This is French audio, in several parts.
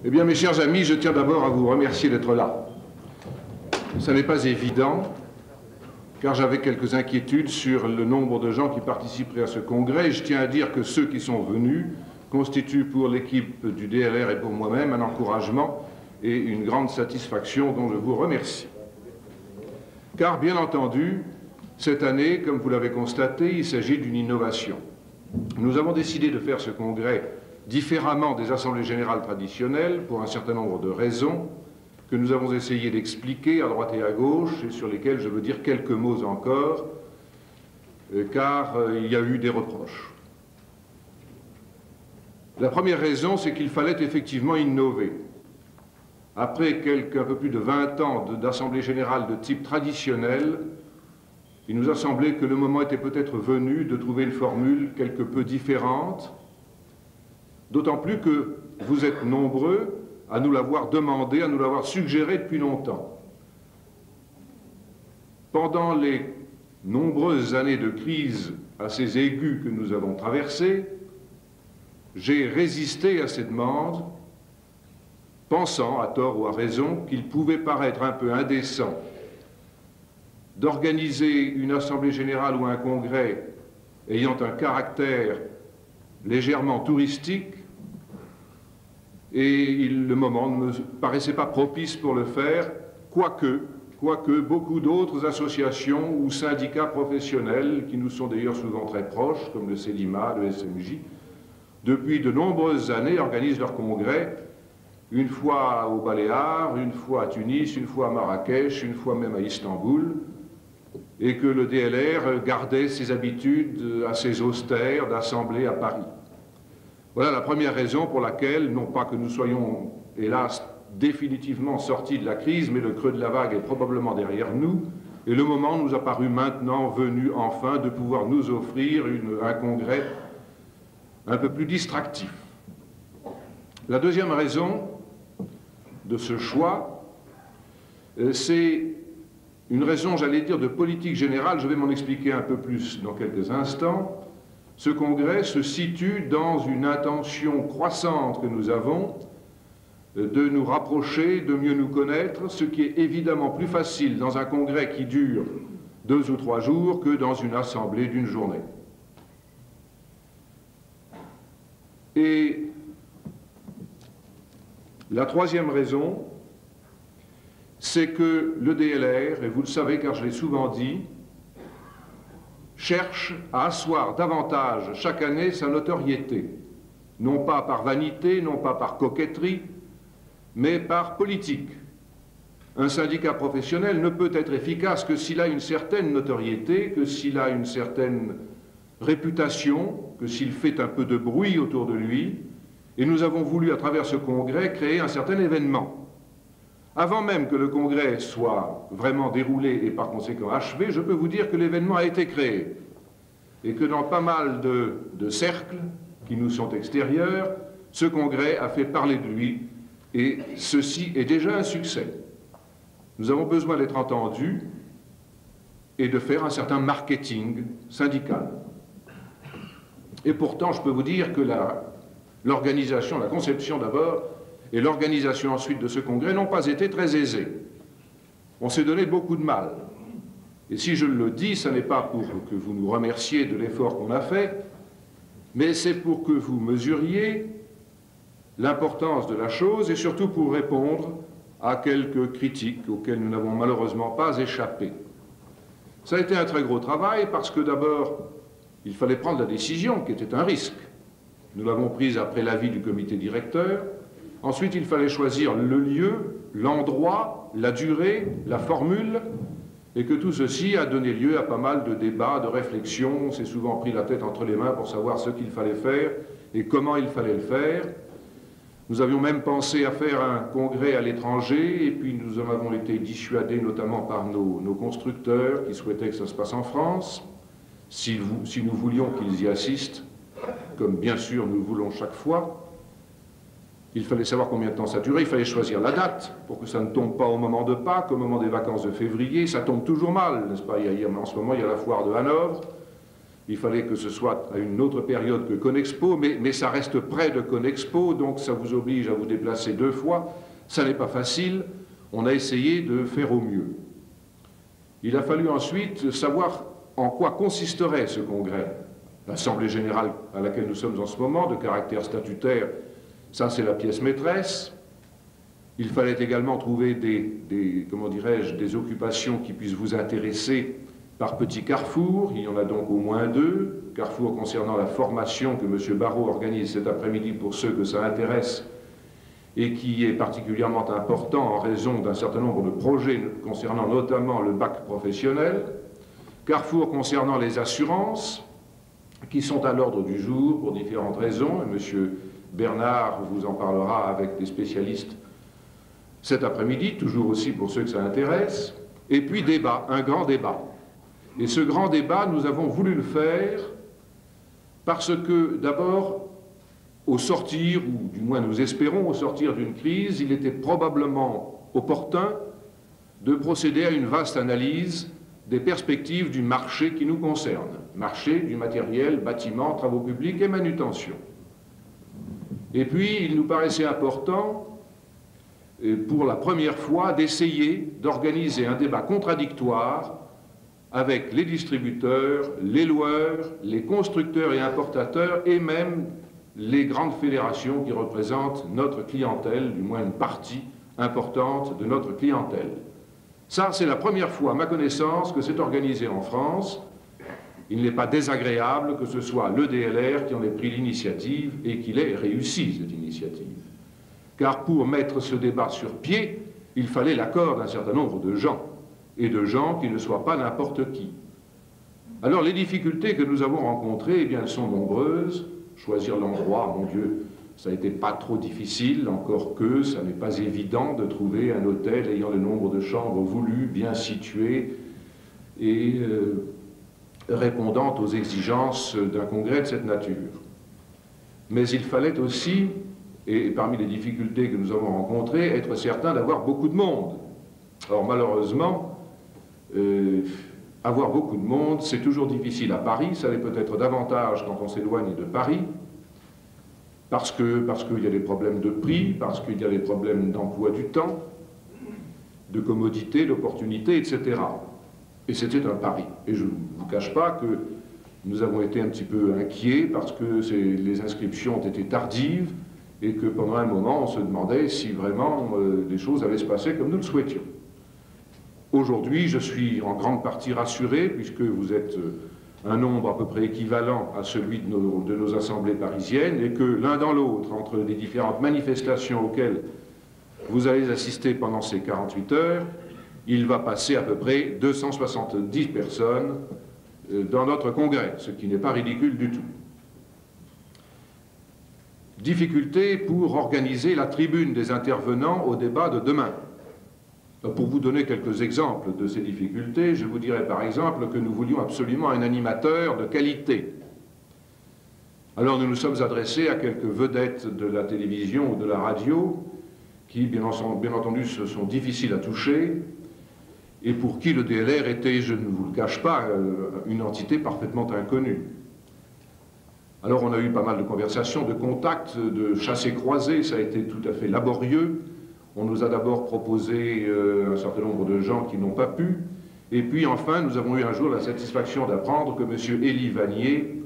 Eh bien, mes chers amis, je tiens d'abord à vous remercier d'être là. Ça n'est pas évident, car j'avais quelques inquiétudes sur le nombre de gens qui participeraient à ce congrès. Je tiens à dire que ceux qui sont venus constituent pour l'équipe du DLR et pour moi-même un encouragement et une grande satisfaction dont je vous remercie. Car, bien entendu, cette année, comme vous l'avez constaté, il s'agit d'une innovation. Nous avons décidé de faire ce congrès différemment des assemblées générales traditionnelles pour un certain nombre de raisons que nous avons essayé d'expliquer à droite et à gauche et sur lesquelles je veux dire quelques mots encore, car il y a eu des reproches. La première raison, c'est qu'il fallait effectivement innover. Après un peu plus de 20 ans d'assemblée générale de type traditionnel, il nous a semblé que le moment était peut-être venu de trouver une formule quelque peu différente, d'autant plus que vous êtes nombreux à nous l'avoir demandé, à nous l'avoir suggéré depuis longtemps. Pendant les nombreuses années de crise assez aiguës que nous avons traversées, j'ai résisté à ces demandes, pensant, à tort ou à raison, qu'il pouvait paraître un peu indécent d'organiser une assemblée générale ou un congrès ayant un caractère légèrement touristique, et le moment ne me paraissait pas propice pour le faire, quoique beaucoup d'autres associations ou syndicats professionnels, qui nous sont d'ailleurs souvent très proches, comme le CELIMA, le SMJ, depuis de nombreuses années organisent leurs congrès, une fois aux Baléares, une fois à Tunis, une fois à Marrakech, une fois même à Istanbul, et que le DLR gardait ses habitudes assez austères d'assemblée à Paris. Voilà la première raison pour laquelle, non pas que nous soyons, hélas, définitivement sortis de la crise, mais le creux de la vague est probablement derrière nous, et le moment nous a paru maintenant venu enfin de pouvoir nous offrir un congrès un peu plus distractif. La deuxième raison de ce choix, c'est une raison, j'allais dire, de politique générale. Je vais m'en expliquer un peu plus dans quelques instants. Ce congrès se situe dans une intention croissante que nous avons de nous rapprocher, de mieux nous connaître, ce qui est évidemment plus facile dans un congrès qui dure 2 ou 3 jours que dans une assemblée d'une journée. Et la troisième raison, c'est que le DLR, et vous le savez car je l'ai souvent dit, cherche à asseoir davantage chaque année sa notoriété, non pas par vanité, non pas par coquetterie, mais par politique. Un syndicat professionnel ne peut être efficace que s'il a une certaine notoriété, que s'il a une certaine réputation, que s'il fait un peu de bruit autour de lui, et nous avons voulu, à travers ce congrès, créer un certain événement. Avant même que le congrès soit vraiment déroulé et par conséquent achevé, je peux vous dire que l'événement a été créé et que dans pas mal de cercles qui nous sont extérieurs, ce congrès a fait parler de lui et ceci est déjà un succès. Nous avons besoin d'être entendus et de faire un certain marketing syndical. Et pourtant, je peux vous dire que l'organisation, la conception d'abord, et l'organisation ensuite de ce congrès n'ont pas été très aisées. On s'est donné beaucoup de mal. Et si je le dis, ce n'est pas pour que vous nous remerciez de l'effort qu'on a fait, mais c'est pour que vous mesuriez l'importance de la chose et surtout pour répondre à quelques critiques auxquelles nous n'avons malheureusement pas échappé. Ça a été un très gros travail parce que d'abord, il fallait prendre la décision qui était un risque. Nous l'avons prise après l'avis du comité directeur. Ensuite, il fallait choisir le lieu, l'endroit, la durée, la formule, et que tout ceci a donné lieu à pas mal de débats, de réflexions. On s'est souvent pris la tête entre les mains pour savoir ce qu'il fallait faire et comment il fallait le faire. Nous avions même pensé à faire un congrès à l'étranger, et puis nous en avons été dissuadés notamment par nos constructeurs qui souhaitaient que ça se passe en France, si nous voulions qu'ils y assistent, comme bien sûr nous le voulons chaque fois. Il fallait savoir combien de temps ça durait, il fallait choisir la date pour que ça ne tombe pas au moment de Pâques, au moment des vacances de février. Ça tombe toujours mal, n'est-ce pas? En ce moment, il y a la foire de Hanovre. Il fallait que ce soit à une autre période que Conexpo, mais ça reste près de Conexpo, donc ça vous oblige à vous déplacer 2 fois. Ça n'est pas facile. On a essayé de faire au mieux. Il a fallu ensuite savoir en quoi consisterait ce congrès. L'Assemblée générale à laquelle nous sommes en ce moment, de caractère statutaire, ça c'est la pièce maîtresse. Il fallait également trouver comment dirais-je, des occupations qui puissent vous intéresser par petits carrefours. Il y en a donc au moins 2. Carrefour concernant la formation que M. Barrot organise cet après-midi pour ceux que ça intéresse et qui est particulièrement important en raison d'un certain nombre de projets concernant notamment le bac professionnel. Carrefour concernant les assurances, qui sont à l'ordre du jour pour différentes raisons. Et M. Bernard vous en parlera avec des spécialistes cet après-midi, toujours aussi pour ceux que ça intéresse. Et puis débat, un grand débat. Et ce grand débat, nous avons voulu le faire parce que, d'abord, au sortir, ou du moins nous espérons au sortir d'une crise, il était probablement opportun de procéder à une vaste analyse des perspectives du marché qui nous concerne, marché du matériel, bâtiment, travaux publics et manutention. Et puis, il nous paraissait important, pour la première fois, d'essayer d'organiser un débat contradictoire avec les distributeurs, les loueurs, les constructeurs et importateurs, et même les grandes fédérations qui représentent notre clientèle, du moins une partie importante de notre clientèle. Ça, c'est la première fois, à ma connaissance, que c'est organisé en France. Il n'est pas désagréable que ce soit le DLR qui en ait pris l'initiative et qu'il ait réussi cette initiative. Car pour mettre ce débat sur pied, il fallait l'accord d'un certain nombre de gens, et de gens qui ne soient pas n'importe qui. Alors les difficultés que nous avons rencontrées, eh bien, elles sont nombreuses. Choisir l'endroit, mon Dieu, ça n'a été pas trop difficile, encore que ça n'est pas évident de trouver un hôtel ayant le nombre de chambres voulues, bien situé et répondant aux exigences d'un congrès de cette nature. Mais il fallait aussi, et parmi les difficultés que nous avons rencontrées, être certain d'avoir beaucoup de monde. Or, malheureusement, avoir beaucoup de monde, c'est toujours difficile à Paris, ça l'est peut-être davantage quand on s'éloigne de Paris, parce qu'il y a des problèmes de prix, parce qu'il y a des problèmes d'emploi du temps, de commodité, d'opportunité, etc. Et c'était un pari. Et je ne vous cache pas que nous avons été un petit peu inquiets parce que les inscriptions ont été tardives et que pendant un moment on se demandait si vraiment les choses allaient se passer comme nous le souhaitions. Aujourd'hui, je suis en grande partie rassuré, puisque vous êtes un nombre à peu près équivalent à celui de nos assemblées parisiennes, et que l'un dans l'autre, entre les différentes manifestations auxquelles vous allez assister pendant ces 48 heures, il va passer à peu près 270 personnes dans notre congrès, ce qui n'est pas ridicule du tout. Difficulté pour organiser la tribune des intervenants au débat de demain. Pour vous donner quelques exemples de ces difficultés, je vous dirais par exemple que nous voulions absolument un animateur de qualité. Alors nous nous sommes adressés à quelques vedettes de la télévision ou de la radio qui, bien entendu, se sont difficiles à toucher et pour qui le DLR était, je ne vous le cache pas, une entité parfaitement inconnue. Alors on a eu pas mal de conversations, de contacts, de chassés-croisés, ça a été tout à fait laborieux. On nous a d'abord proposé un certain nombre de gens qui n'ont pas pu. Et puis enfin, nous avons eu un jour la satisfaction d'apprendre que M. Élie Vanier,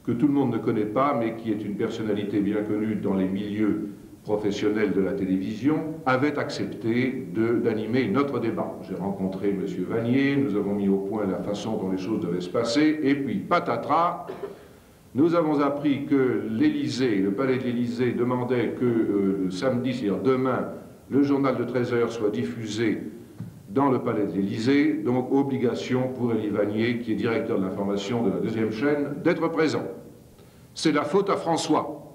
que tout le monde ne connaît pas, mais qui est une personnalité bien connue dans les milieux professionnels de la télévision, avait accepté d'animer notre débat. J'ai rencontré M. Vanier, nous avons mis au point la façon dont les choses devaient se passer, et puis patatras, nous avons appris que l'Élysée, le palais de l'Élysée, demandait que le samedi, c'est-à-dire demain, le journal de 13 heures soit diffusé dans le palais de l'Élysée, donc obligation pour Élie Vanier, qui est directeur de l'information de la deuxième chaîne, d'être présent. C'est la faute à François.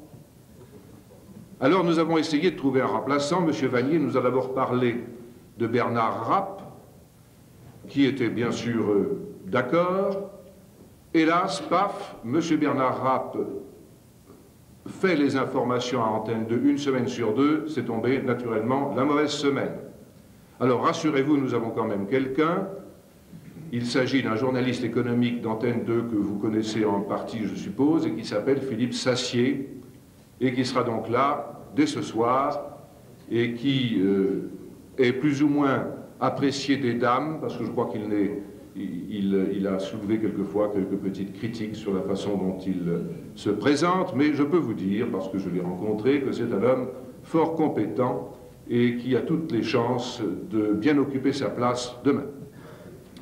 Alors nous avons essayé de trouver un remplaçant. M. Vanier nous a d'abord parlé de Bernard Rapp, qui était bien sûr d'accord. Hélas, paf, M. Bernard Rapp fait les informations à Antenne 2 une semaine sur deux, c'est tombé naturellement la mauvaise semaine. Alors rassurez-vous, nous avons quand même quelqu'un, Il s'agit d'un journaliste économique d'Antenne 2 que vous connaissez en partie, je suppose, et qui s'appelle Philippe Sassier, et qui sera donc là dès ce soir, et qui est plus ou moins apprécié des dames, parce que je crois qu'il a soulevé quelquefois quelques petites critiques sur la façon dont il se présente, mais je peux vous dire, parce que je l'ai rencontré, que c'est un homme fort compétent et qui a toutes les chances de bien occuper sa place demain.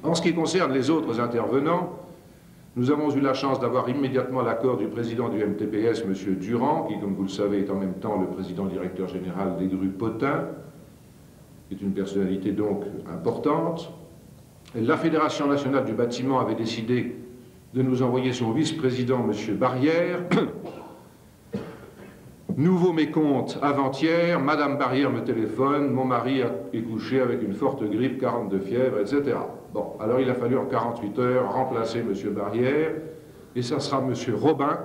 En ce qui concerne les autres intervenants, nous avons eu la chance d'avoir immédiatement l'accord du président du MTPS, M. Durand, qui, comme vous le savez, est en même temps le président directeur général des grues Potin, qui est une personnalité donc importante. La Fédération nationale du bâtiment avait décidé de nous envoyer son vice-président, M. Barrière. Nouveau mécompte avant-hier, Madame Barrière me téléphone, mon mari est couché avec une forte grippe, 42 fièvres, etc. Bon, alors il a fallu en 48 heures remplacer M. Barrière, et ça sera M. Robin,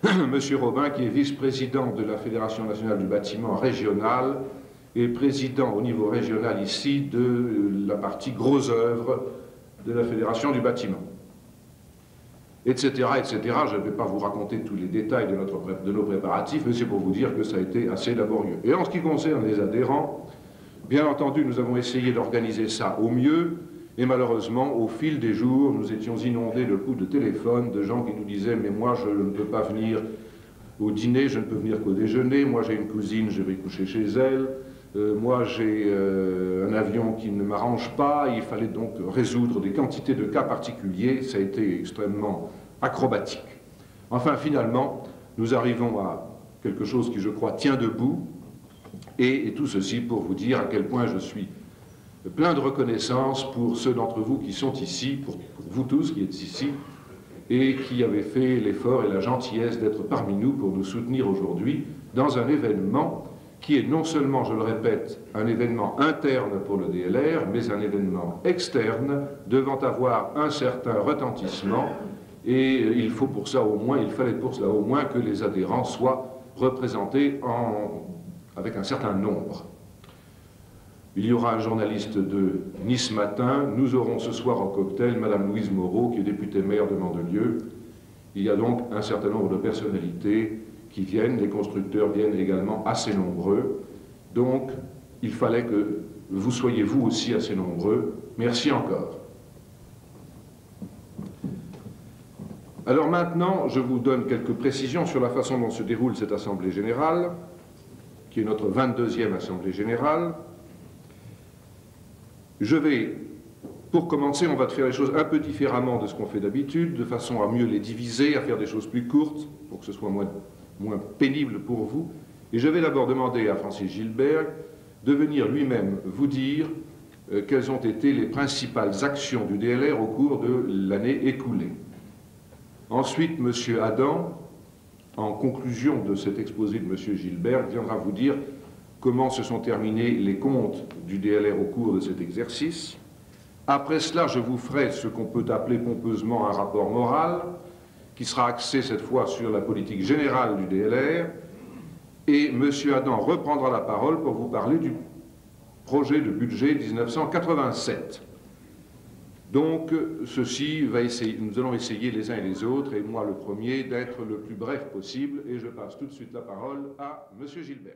M. Robin qui est vice-président de la Fédération nationale du bâtiment régional et président au niveau régional ici de la partie gros œuvres de la Fédération du bâtiment. Etc., etc. Je ne vais pas vous raconter tous les détails de nos préparatifs, mais c'est pour vous dire que ça a été assez laborieux. Et en ce qui concerne les adhérents, bien entendu, nous avons essayé d'organiser ça au mieux, et malheureusement, au fil des jours, nous étions inondés de coups de téléphone, de gens qui nous disaient « mais moi, je ne peux pas venir au dîner, je ne peux venir qu'au déjeuner, moi j'ai une cousine, je vais coucher chez elle, moi j'ai un avion qui ne m'arrange pas », il fallait donc résoudre des quantités de cas particuliers, ça a été extrêmement acrobatique. Enfin, finalement, nous arrivons à quelque chose qui, je crois, tient debout, et tout ceci pour vous dire à quel point je suis plein de reconnaissance pour ceux d'entre vous qui sont ici, pour vous tous qui êtes ici, et qui avez fait l'effort et la gentillesse d'être parmi nous pour nous soutenir aujourd'hui dans un événement qui est non seulement, je le répète, un événement interne pour le DLR, mais un événement externe devant avoir un certain retentissement, et il fallait pour cela au moins que les adhérents soient représentés avec un certain nombre. Il y aura un journaliste de Nice Matin, nous aurons ce soir en cocktail Madame Louise Moreau, qui est députée maire de Mandelieu. Il y a donc un certain nombre de personnalités qui viennent, les constructeurs viennent également assez nombreux. Donc, il fallait que vous soyez vous aussi assez nombreux. Merci encore. Alors maintenant, je vous donne quelques précisions sur la façon dont se déroule cette Assemblée Générale, qui est notre 22e Assemblée Générale. Pour commencer, on va faire les choses un peu différemment de ce qu'on fait d'habitude, de façon à mieux les diviser, à faire des choses plus courtes, pour que ce soit moins pénible pour vous. Et je vais d'abord demander à Francis Gilbert de venir lui-même vous dire quelles ont été les principales actions du DLR au cours de l'année écoulée. Ensuite, M. Adam, en conclusion de cet exposé de M. Gilbert, viendra vous dire comment se sont terminés les comptes du DLR au cours de cet exercice. Après cela, je vous ferai ce qu'on peut appeler pompeusement un rapport moral, qui sera axé cette fois sur la politique générale du DLR, et M. Adam reprendra la parole pour vous parler du projet de budget 1987. Donc, nous allons essayer les uns et les autres, et moi le premier, d'être le plus bref possible, et je passe tout de suite la parole à M. Gilbert.